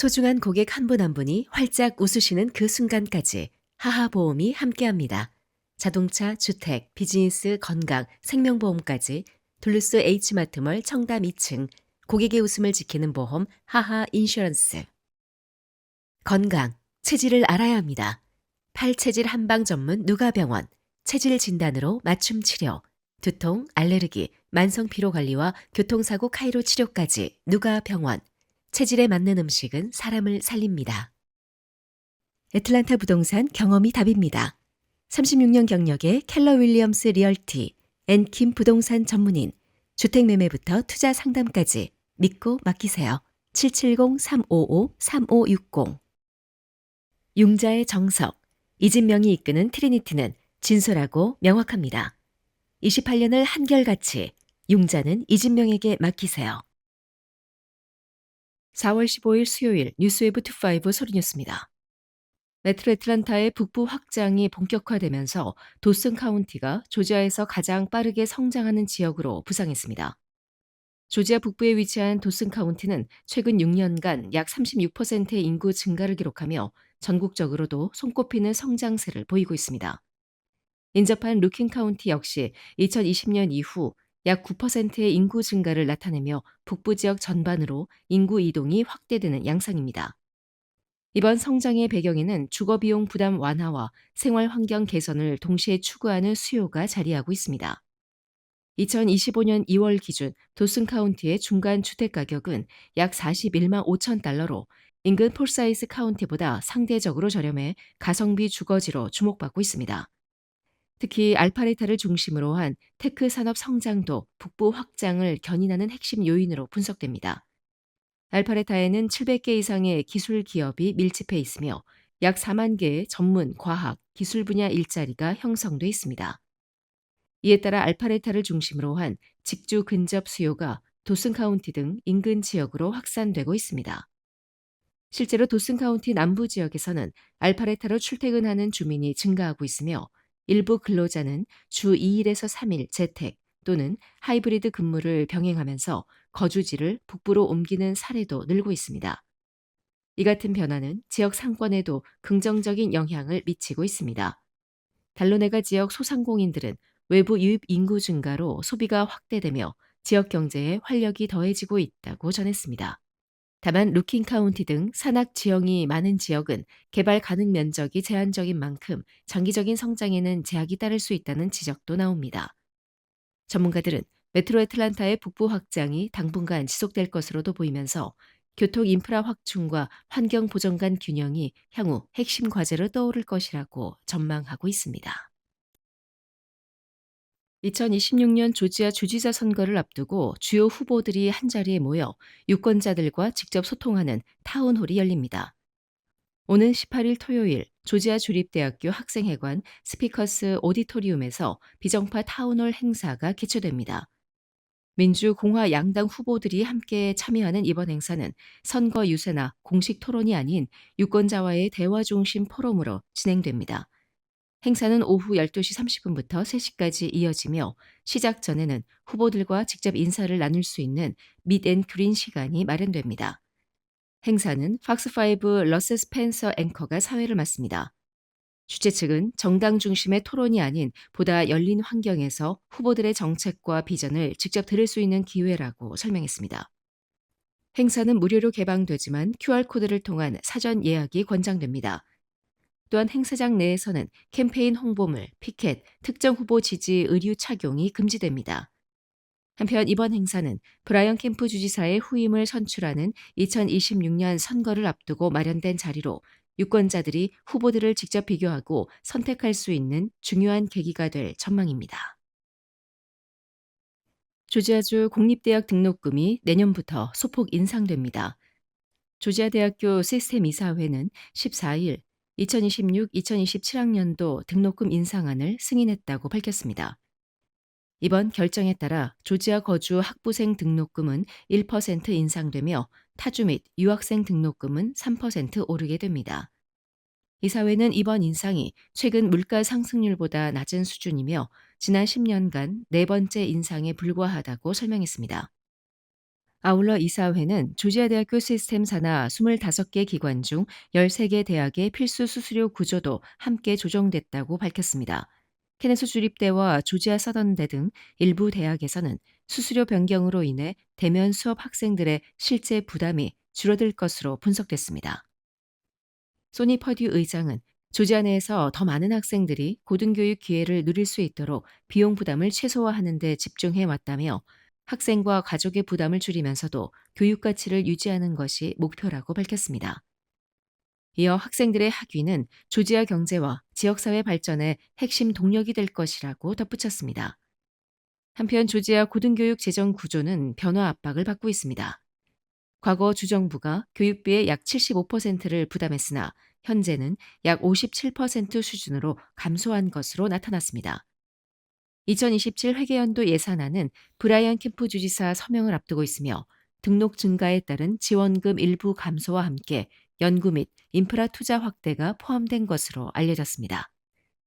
소중한 고객 한 분 한 분이 활짝 웃으시는 그 순간까지 하하보험이 함께합니다. 자동차, 주택, 비즈니스, 건강, 생명보험까지 둘루스 H마트몰 청담 2층 고객의 웃음을 지키는 보험 하하 인슈런스. 건강, 체질을 알아야 합니다. 팔체질 한방 전문 누가병원, 체질 진단으로 맞춤 치료, 두통, 알레르기, 만성 피로 관리와 교통사고 카이로 치료까지 누가병원. 체질에 맞는 음식은 사람을 살립니다. 애틀란타 부동산 경험이 답입니다. 36년 경력의 켈러 윌리엄스 리얼티, 앤킴 부동산 전문인, 주택매매부터 투자 상담까지 믿고 맡기세요. 770-355-3560. 융자의 정석, 이진명이 이끄는 트리니티는 진솔하고 명확합니다. 28년을 한결같이 융자는 이진명에게 맡기세요. 4월 15일 수요일 뉴스웨브 25 소리뉴스입니다. 메트로 애틀란타의 북부 확장이 본격화되면서 도슨 카운티가 조지아에서 가장 빠르게 성장하는 지역으로 부상했습니다. 조지아 북부에 위치한 도슨 카운티는 최근 6년간 약 36%의 인구 증가를 기록하며 전국적으로도 손꼽히는 성장세를 보이고 있습니다. 인접한 루킨 카운티 역시 2020년 이후 약 9%의 인구 증가를 나타내며 북부 지역 전반으로 인구 이동이 확대되는 양상입니다. 이번 성장의 배경에는 주거비용 부담 완화와 생활 환경 개선을 동시에 추구하는 수요가 자리하고 있습니다. 2025년 2월 기준 도슨 카운티의 중간 주택 가격은 약 41만 5천 달러로 인근 폴사이스 카운티보다 상대적으로 저렴해 가성비 주거지로 주목받고 있습니다. 특히 알파레타를 중심으로 한 테크 산업 성장도 북부 확장을 견인하는 핵심 요인으로 분석됩니다. 알파레타에는 700개 이상의 기술 기업이 밀집해 있으며 약 4만 개의 전문, 과학, 기술 분야 일자리가 형성돼 있습니다. 이에 따라 알파레타를 중심으로 한 직주 근접 수요가 도슨 카운티 등 인근 지역으로 확산되고 있습니다. 실제로 도슨 카운티 남부 지역에서는 알파레타로 출퇴근하는 주민이 증가하고 있으며 일부 근로자는 주 2일에서 3일 재택 또는 하이브리드 근무를 병행하면서 거주지를 북부로 옮기는 사례도 늘고 있습니다. 이 같은 변화는 지역 상권에도 긍정적인 영향을 미치고 있습니다. 달로네가 지역 소상공인들은 외부 유입 인구 증가로 소비가 확대되며 지역 경제에 활력이 더해지고 있다고 전했습니다. 다만 루킨 카운티 등 산악 지형이 많은 지역은 개발 가능 면적이 제한적인 만큼 장기적인 성장에는 제약이 따를 수 있다는 지적도 나옵니다. 전문가들은 메트로 애틀란타의 북부 확장이 당분간 지속될 것으로도 보이면서 교통 인프라 확충과 환경 보전 간 균형이 향후 핵심 과제로 떠오를 것이라고 전망하고 있습니다. 2026년 조지아 주지사 선거를 앞두고 주요 후보들이 한자리에 모여 유권자들과 직접 소통하는 타운홀이 열립니다. 오는 18일 토요일 조지아 주립대학교 학생회관 스피커스 오디토리움에서 비정파 타운홀 행사가 개최됩니다. 민주, 공화 양당 후보들이 함께 참여하는 이번 행사는 선거 유세나 공식 토론이 아닌 유권자와의 대화 중심 포럼으로 진행됩니다. 행사는 오후 12시 30분부터 3시까지 이어지며 시작 전에는 후보들과 직접 인사를 나눌 수 있는 밋앤그린 시간이 마련됩니다. 행사는 팍스5 러스 스펜서 앵커가 사회를 맡습니다. 주최 측은 정당 중심의 토론이 아닌 보다 열린 환경에서 후보들의 정책과 비전을 직접 들을 수 있는 기회라고 설명했습니다. 행사는 무료로 개방되지만 QR코드를 통한 사전 예약이 권장됩니다. 또한 행사장 내에서는 캠페인 홍보물, 피켓, 특정 후보 지지 의류 착용이 금지됩니다. 한편 이번 행사는 브라이언 캠프 주지사의 후임을 선출하는 2026년 선거를 앞두고 마련된 자리로 유권자들이 후보들을 직접 비교하고 선택할 수 있는 중요한 계기가 될 전망입니다. 조지아주 공립대학 등록금이 내년부터 소폭 인상됩니다. 조지아 대학교 시스템 이사회는 14일 2026-2027학년도 등록금 인상안을 승인했다고 밝혔습니다. 이번 결정에 따라 조지아 거주 학부생 등록금은 1% 인상되며 타주 및 유학생 등록금은 3% 오르게 됩니다. 이사회는 이번 인상이 최근 물가 상승률보다 낮은 수준이며 지난 10년간 네 번째 인상에 불과하다고 설명했습니다. 아울러 이사회는 조지아 대학교 시스템 산하 25개 기관 중 13개 대학의 필수 수수료 구조도 함께 조정됐다고 밝혔습니다. 케네스 주립대와 조지아 서던대 등 일부 대학에서는 수수료 변경으로 인해 대면 수업 학생들의 실제 부담이 줄어들 것으로 분석됐습니다. 소니 퍼듀 의장은 조지아 내에서 더 많은 학생들이 고등교육 기회를 누릴 수 있도록 비용 부담을 최소화하는 데 집중해 왔다며 학생과 가족의 부담을 줄이면서도 교육 가치를 유지하는 것이 목표라고 밝혔습니다. 이어 학생들의 학위는 조지아 경제와 지역사회 발전의 핵심 동력이 될 것이라고 덧붙였습니다. 한편 조지아 고등교육 재정 구조는 변화 압박을 받고 있습니다. 과거 주정부가 교육비의 약 75%를 부담했으나 현재는 약 57% 수준으로 감소한 것으로 나타났습니다. 2027 회계연도 예산안은 브라이언 캠프 주지사 서명을 앞두고 있으며 등록 증가에 따른 지원금 일부 감소와 함께 연구 및 인프라 투자 확대가 포함된 것으로 알려졌습니다.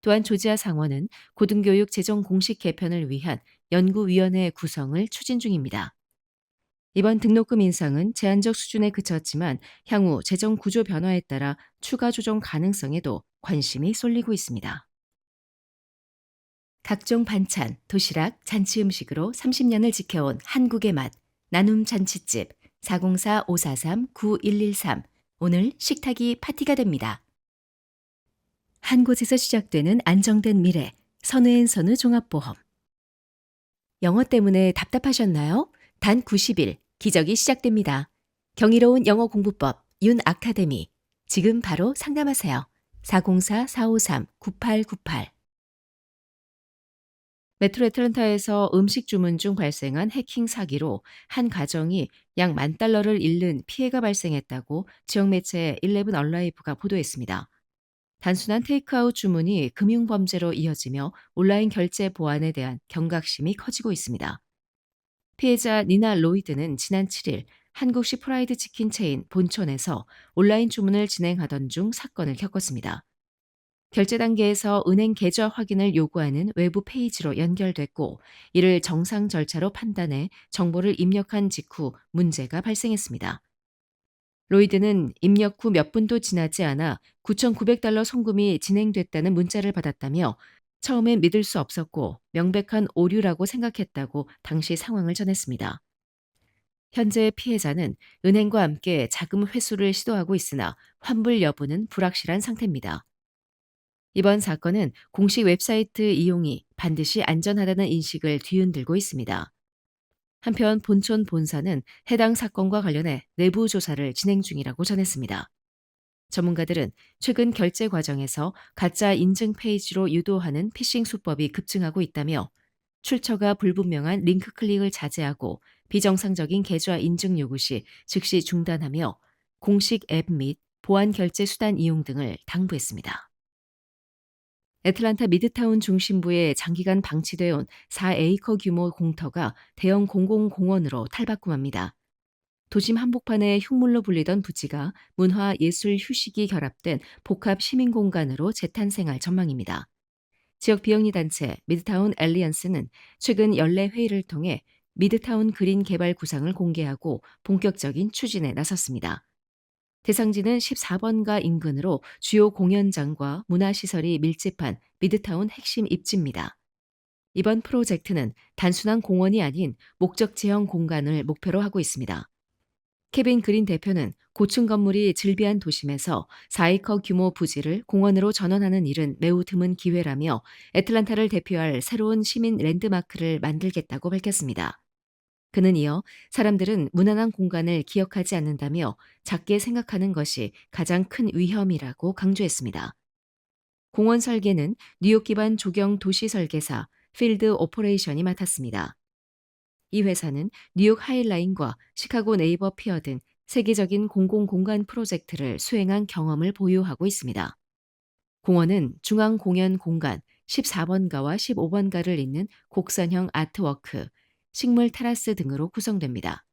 또한 조지아 상원은 고등교육 재정 공식 개편을 위한 연구위원회 구성을 추진 중입니다. 이번 등록금 인상은 제한적 수준에 그쳤지만 향후 재정 구조 변화에 따라 추가 조정 가능성에도 관심이 쏠리고 있습니다. 각종 반찬, 도시락, 잔치 음식으로 30년을 지켜온 한국의 맛, 나눔 잔치집 404-543-9113. 오늘 식탁이 파티가 됩니다. 한 곳에서 시작되는 안정된 미래, 선우앤선우 종합보험. 영어 때문에 답답하셨나요? 단 90일, 기적이 시작됩니다. 경이로운 영어 공부법, 윤 아카데미. 지금 바로 상담하세요. 404-453-9898. 메트로 애틀랜타에서 음식 주문 중 발생한 해킹 사기로 한 가정이 약 $10,000를 잃는 피해가 발생했다고 지역 매체 11 얼라이브가 보도했습니다. 단순한 테이크아웃 주문이 금융범죄로 이어지며 온라인 결제 보안에 대한 경각심이 커지고 있습니다. 피해자 니나 로이드는 지난 7일 한국식 프라이드 치킨 체인 본촌에서 온라인 주문을 진행하던 중 사건을 겪었습니다. 결제 단계에서 은행 계좌 확인을 요구하는 외부 페이지로 연결됐고 이를 정상 절차로 판단해 정보를 입력한 직후 문제가 발생했습니다. 로이드는 입력 후 몇 분도 지나지 않아 $9,900 송금이 진행됐다는 문자를 받았다며 처음엔 믿을 수 없었고 명백한 오류라고 생각했다고 당시 상황을 전했습니다. 현재 피해자는 은행과 함께 자금 회수를 시도하고 있으나 환불 여부는 불확실한 상태입니다. 이번 사건은 공식 웹사이트 이용이 반드시 안전하다는 인식을 뒤흔들고 있습니다. 한편 본촌 본사는 해당 사건과 관련해 내부 조사를 진행 중이라고 전했습니다. 전문가들은 최근 결제 과정에서 가짜 인증 페이지로 유도하는 피싱 수법이 급증하고 있다며 출처가 불분명한 링크 클릭을 자제하고 비정상적인 계좌 인증 요구 시 즉시 중단하며 공식 앱 및 보안 결제 수단 이용 등을 당부했습니다. 애틀란타 미드타운 중심부에 장기간 방치되어 온 4에이커 규모 공터가 대형 공공공원으로 탈바꿈합니다. 도심 한복판의 흉물로 불리던 부지가 문화, 예술, 휴식이 결합된 복합 시민공간으로 재탄생할 전망입니다. 지역 비영리 단체 미드타운 엘리언스는 최근 연례 회의를 통해 미드타운 그린 개발 구상을 공개하고 본격적인 추진에 나섰습니다. 대상지는 14번가 인근으로 주요 공연장과 문화시설이 밀집한 미드타운 핵심 입지입니다. 이번 프로젝트는 단순한 공원이 아닌 목적지형 공간을 목표로 하고 있습니다. 케빈 그린 대표는 고층 건물이 즐비한 도심에서 4에이커 규모 부지를 공원으로 전환하는 일은 매우 드문 기회라며 애틀란타를 대표할 새로운 시민 랜드마크를 만들겠다고 밝혔습니다. 그는 이어 사람들은 무난한 공간을 기억하지 않는다며 작게 생각하는 것이 가장 큰 위험이라고 강조했습니다. 공원 설계는 뉴욕 기반 조경 도시 설계사 필드 오퍼레이션이 맡았습니다. 이 회사는 뉴욕 하이라인과 시카고 네이버 피어 등 세계적인 공공공간 프로젝트를 수행한 경험을 보유하고 있습니다. 공원은 중앙 공연 공간 14번가와 15번가를 잇는 곡선형 아트워크, 식물 테라스 등으로 구성됩니다.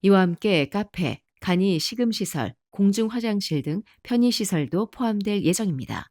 이와 함께 카페, 간이 식음시설, 공중 화장실 등 편의시설도 포함될 예정입니다.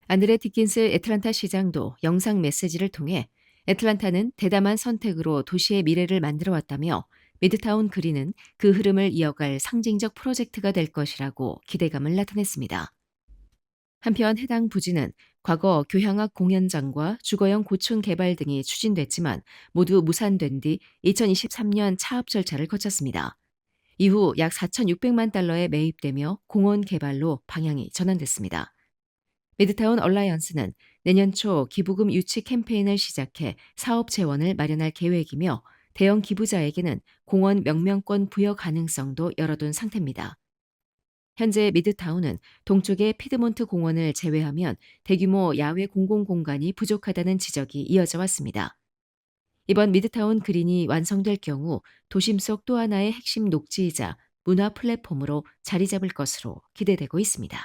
안드레 디킨스 애틀란타 시장도 영상 메시지를 통해 애틀란타는 대담한 선택으로 도시의 미래를 만들어 왔다며 미드타운 그린은 그 흐름을 이어갈 상징적 프로젝트가 될 것이라고 기대감을 나타냈습니다. 한편 해당 부지는 과거 교향악 공연장과 주거용 고층 개발 등이 추진됐지만 모두 무산된 뒤 2023년 차업 절차를 거쳤습니다. 이후 약 4,600만 달러에 매입되며 공원 개발로 방향이 전환됐습니다. 미드타운 얼라이언스는 내년 초 기부금 유치 캠페인을 시작해 사업 재원을 마련할 계획이며 대형 기부자에게는 공원 명명권 부여 가능성도 열어둔 상태입니다. 현재 미드타운은 동쪽의 피드몬트 공원을 제외하면 대규모 야외 공공공간이 부족하다는 지적이 이어져 왔습니다. 이번 미드타운 그린이 완성될 경우 도심 속 또 하나의 핵심 녹지이자 문화 플랫폼으로 자리 잡을 것으로 기대되고 있습니다.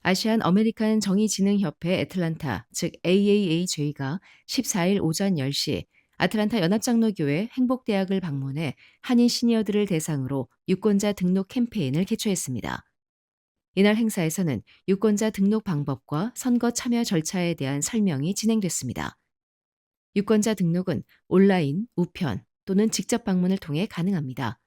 아시안 어메리칸 정의진흥협회 애틀란타, 즉 AAAJ가 14일 오전 10시 아틀란타 연합장로교회 행복대학을 방문해 한인 시니어들을 대상으로 유권자 등록 캠페인을 개최했습니다. 이날 행사에서는 유권자 등록 방법과 선거 참여 절차에 대한 설명이 진행됐습니다. 유권자 등록은 온라인, 우편 또는 직접 방문을 통해 가능합니다.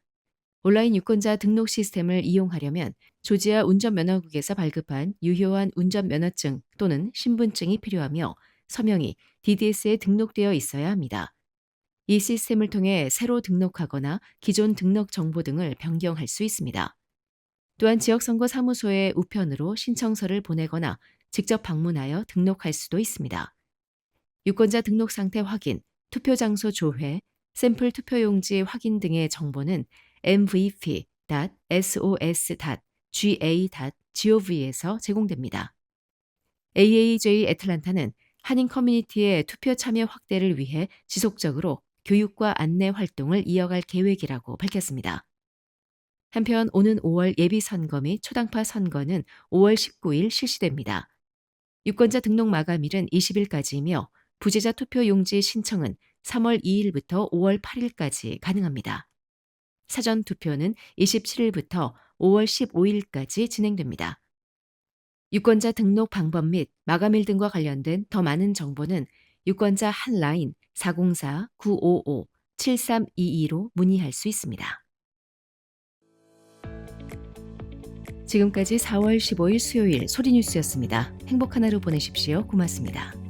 온라인 유권자 등록 시스템을 이용하려면 조지아 운전면허국에서 발급한 유효한 운전면허증 또는 신분증이 필요하며 서명이 DDS에 등록되어 있어야 합니다. 이 시스템을 통해 새로 등록하거나 기존 등록 정보 등을 변경할 수 있습니다. 또한 지역선거사무소에 우편으로 신청서를 보내거나 직접 방문하여 등록할 수도 있습니다. 유권자 등록 상태 확인, 투표 장소 조회, 샘플 투표용지 확인 등의 정보는 mvp.sos.ga.gov에서 제공됩니다. AAJ 애틀란타는 한인 커뮤니티의 투표 참여 확대를 위해 지속적으로 교육과 안내 활동을 이어갈 계획이라고 밝혔습니다. 한편 오는 5월 예비선거 및 초당파 선거는 5월 19일 실시됩니다. 유권자 등록 마감일은 20일까지이며 부재자 투표 용지 신청은 3월 2일부터 5월 8일까지 가능합니다. 사전 투표는 27일부터 5월 15일까지 진행됩니다. 유권자 등록 방법 및 마감일 등과 관련된 더 많은 정보는 유권자 한라인 404-955-7322로 문의할 수 있습니다. 지금까지 4월 15일 수요일 소리뉴스였습니다. 행복한 하루 보내십시오. 고맙습니다.